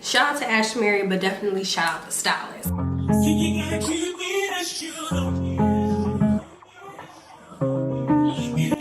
Shout out to Ashmary, but definitely shout out the stylist.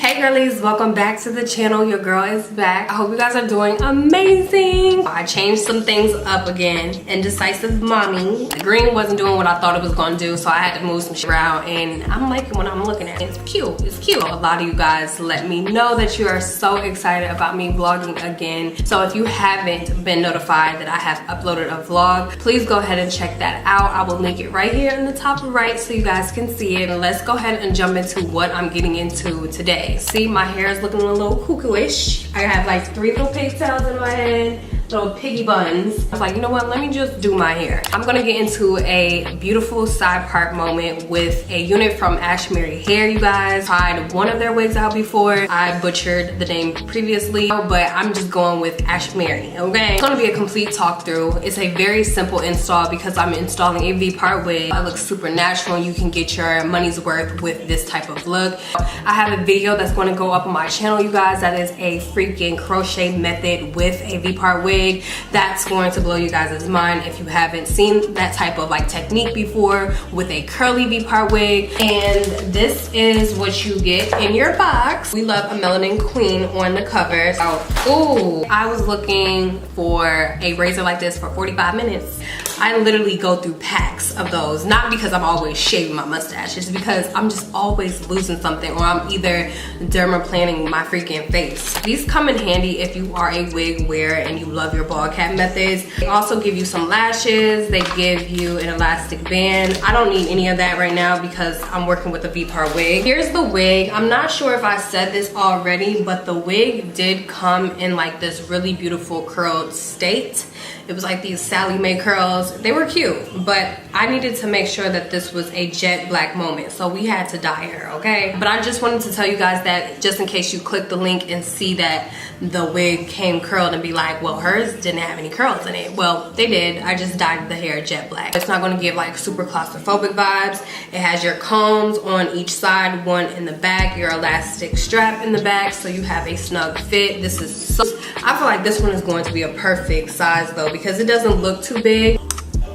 Hey girlies, welcome back to the channel. Your girl is back. I hope you guys are doing amazing. I changed some things up again. Indecisive mommy. The green wasn't doing what I thought it was gonna do, so I had to move some shit around, and I'm liking what I'm looking at. It's cute, it's cute. A lot of you guys let me know that you are so excited about me vlogging again. So if you haven't been notified that I have uploaded a vlog, please go ahead and check that out. I will link it right here in the top right so you guys can see it. And let's go ahead and jump into what I'm getting into today. See, my hair is looking a little cuckoo-ish. I have like 3 little pigtails in my head, little piggy buns. I was like, you know what, let me just do my hair. I'm gonna get into a beautiful side part moment with a unit from Ashimaryhair, you guys. Tried one of their wigs out before. I butchered the name previously, but I'm just going with Ashimary, okay? It's gonna be a complete talk through. It's a very simple install because I'm installing a V-part wig. It looks super natural. You can get your money's worth with this type of look. I have a video that's gonna go up on my channel, you guys. That is a freaking crochet method with a V-part wig. That's going to blow you guys' mind if you haven't seen that type of like technique before with a curly V-part wig. And this is what you get in your box. We love a melanin queen on the cover. So, ooh, I was looking for a razor like this for 45 minutes. I literally go through packs of those, not because I'm always shaving my mustache, it's because I'm just always losing something, or I'm either dermaplaning my freaking face. These come in handy if you are a wig wearer and you love your ball cap methods. They also give you some lashes. They give you an elastic band. I don't need any of that right now because I'm working with a V-part wig. Here's the wig. I'm not sure if I said this already, but the wig did come in like this really beautiful curled state. It was like these Sally Mae curls. They were cute, but I needed to make sure that this was a jet black moment, so we had to dye her, okay? But I just wanted to tell you guys that just in case you click the link and see that the wig came curled and be like, well, hers didn't have any curls in it. Well, they did. I just dyed the hair jet black. It's not gonna give like super claustrophobic vibes. It has your combs on each side, one in the back, your elastic strap in the back, so you have a snug fit. This is so, I feel like this one is going to be a perfect size though, because it doesn't look too big,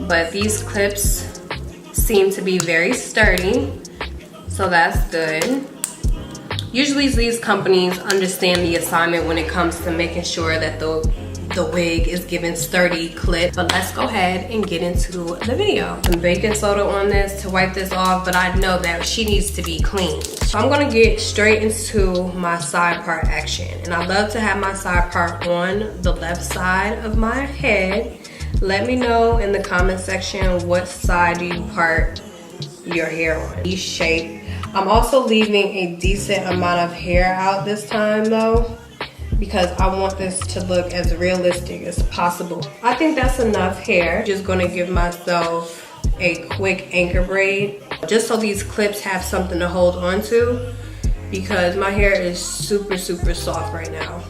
but these clips seem to be very sturdy, so that's good. Usually these companies understand the assignment when it comes to making sure that the wig is given sturdy clip. But let's go ahead and get into the video. Some baking soda on this to wipe this off, but I know that she needs to be clean. So I'm gonna get straight into my side part action. And I love to have my side part on the left side of my head. Let me know in the comment section what side do you part your hair on. Each shape. I'm also leaving a decent amount of hair out this time though, because I want this to look as realistic as possible. I think that's enough hair. Just gonna give myself a quick anchor braid, just so these clips have something to hold on to, because my hair is super, super soft right now.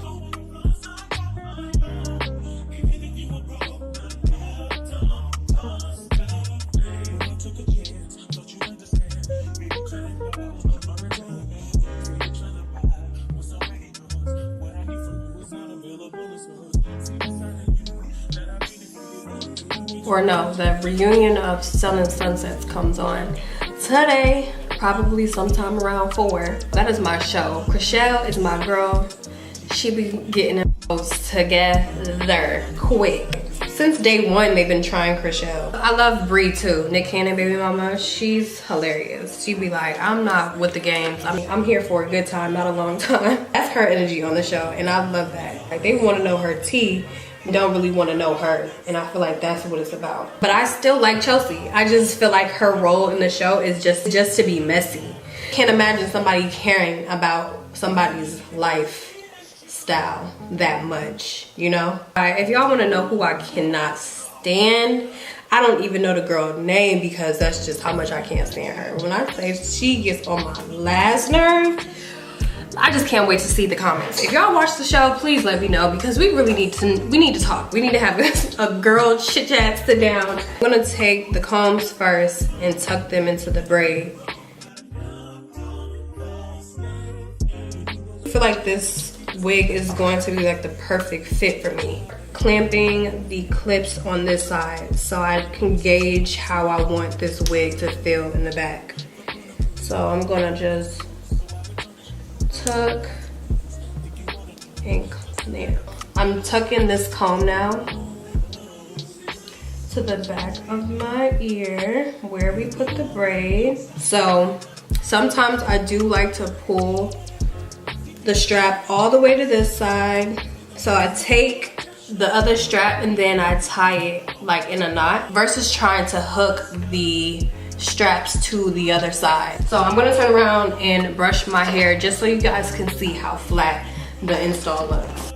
Or no, the reunion of Sun and Sunsets comes on today, probably sometime around 4. That is my show. Chriselle is my girl. She be getting those together quick. Since day 1, they've been trying Chriselle. I love Bree too, Nick Cannon baby mama. She's hilarious. She be like, I'm not with the games. I'm here for a good time, not a long time. That's her energy on the show, and I love that. Like, they want to know her tea, don't really want to know her, and I feel like that's what it's about. But I still like Chelsea. I just feel like her role in the show is just to be messy. Can't imagine somebody caring about somebody's lifestyle that much, you know? Alright, if y'all want to know who I cannot stand, I don't even know the girl name because that's just how much I can't stand her. When I say she gets on my last nerve, I just can't wait to see the comments. If y'all watch the show, please let me know, because we really need to talk. We need to have a girl chit chat, sit down. I'm gonna take the combs first and tuck them into the braid. I feel like this wig is going to be like the perfect fit for me. clamping the clips on this side so I can gauge how I want this wig to feel in the back. So I'm gonna just tuck and clamp. I'm tucking this comb now to the back of my ear where we put the braid. So sometimes I do like to pull the strap all the way to this side. So I take the other strap and then I tie it like in a knot versus trying to hook the straps to the other side. So I'm gonna turn around and brush my hair just so you guys can see how flat the install looks.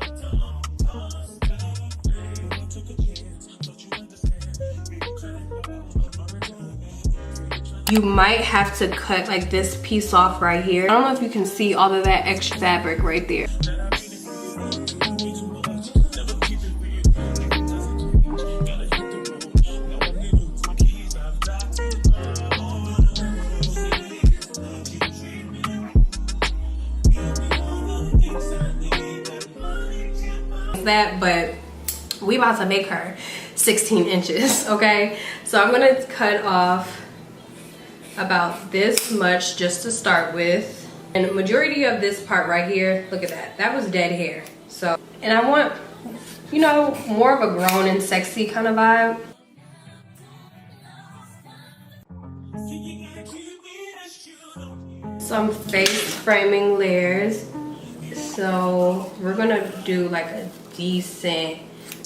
You might have to cut like this piece off right here. I don't know if you can see all of that extra fabric right there. That, but we about to make her 16 inches, okay? So I'm gonna cut off about this much just to start with. And the majority of this part right here, look at that, that was dead hair. So, and I want, you know, more of a grown and sexy kind of vibe. Some face framing layers. So we're gonna do like a decent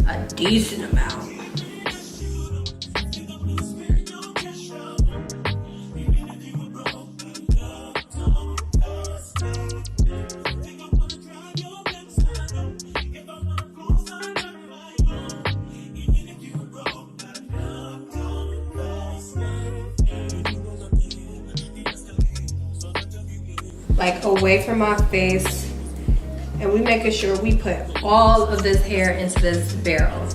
amount. Like away from my face. And we making sure we put all of this hair into this barrel.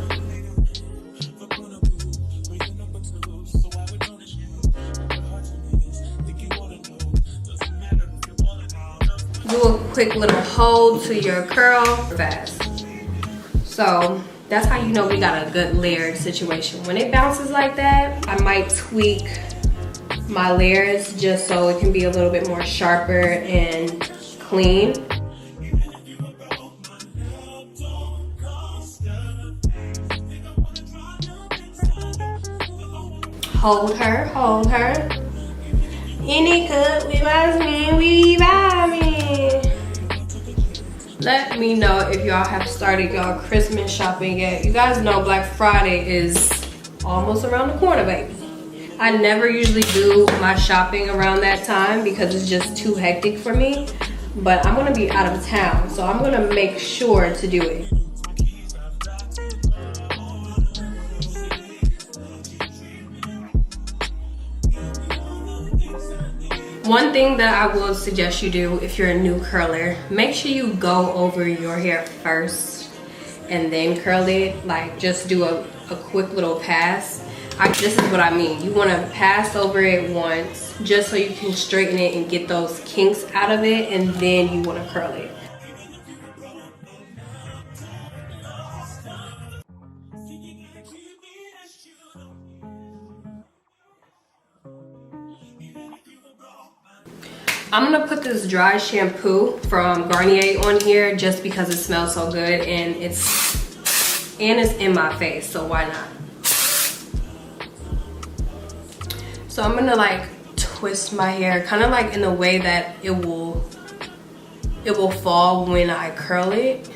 Do a quick little hold to your curl fast. So that's how you know we got a good layered situation. When it bounces like that, I might tweak my layers just so it can be a little bit more sharper and clean. Hold her, hold her. Any cut we buy me, we buy me. Let me know if y'all have started y'all Christmas shopping yet. You guys know Black Friday is almost around the corner, baby. I never usually do my shopping around that time because it's just too hectic for me. But I'm gonna be out of town, so I'm gonna make sure to do it. One thing that I will suggest you do if you're a new curler, make sure you go over your hair first and then curl it. Like just do a quick little pass. This is what I mean. You want to pass over it once just so you can straighten it and get those kinks out of it, and then you want to curl it. I'm gonna put this dry shampoo from Garnier on here just because it smells so good and it's in my face, so why not? So I'm gonna like twist my hair kind of like in the way that it will fall when I curl it.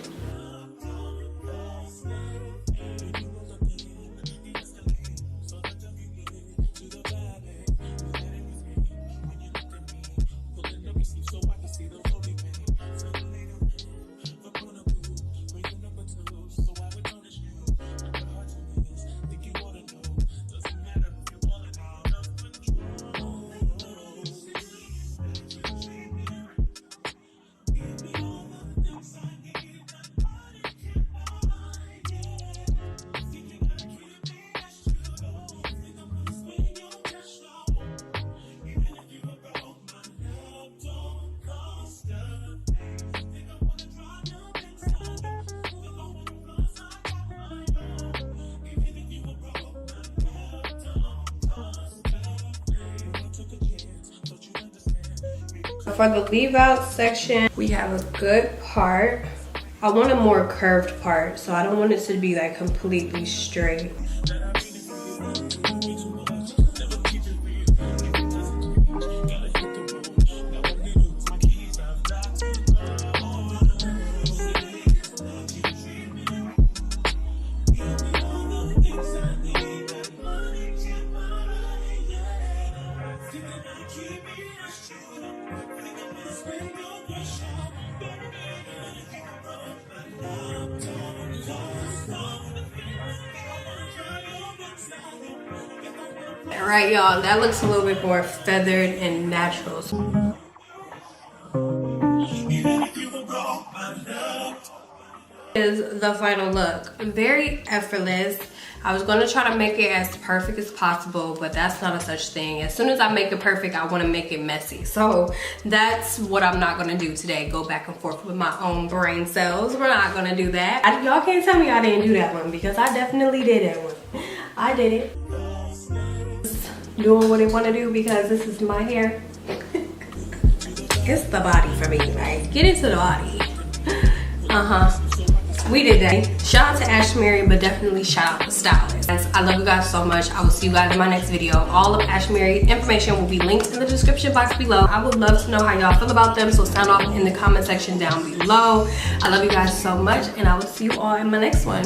For the leave out section, we have a good part. I want a more curved part, so I don't want it to be like completely straight. All right, y'all, that looks a little bit more feathered and natural. Is the final look. Very effortless. I was going to try to make it as perfect as possible, but that's not a such thing. As soon as I make it perfect, I want to make it messy. So that's what I'm not going to do today. Go back and forth with my own brain cells. We're not going to do that. Y'all can't tell me I didn't do that one, because I definitely did that one. I did it. Doing what I want to do because this is my hair. It's the body for me, right? Get into the body. We did that. Shout out to Ashmary, but definitely shout out to stylist. I love you guys so much. I will see you guys in my next video. All of Ashmary information will be linked in the description box below. I would love to know how y'all feel about them, so sound off in the comment section down below. I love you guys so much, and I will see you all in my next one.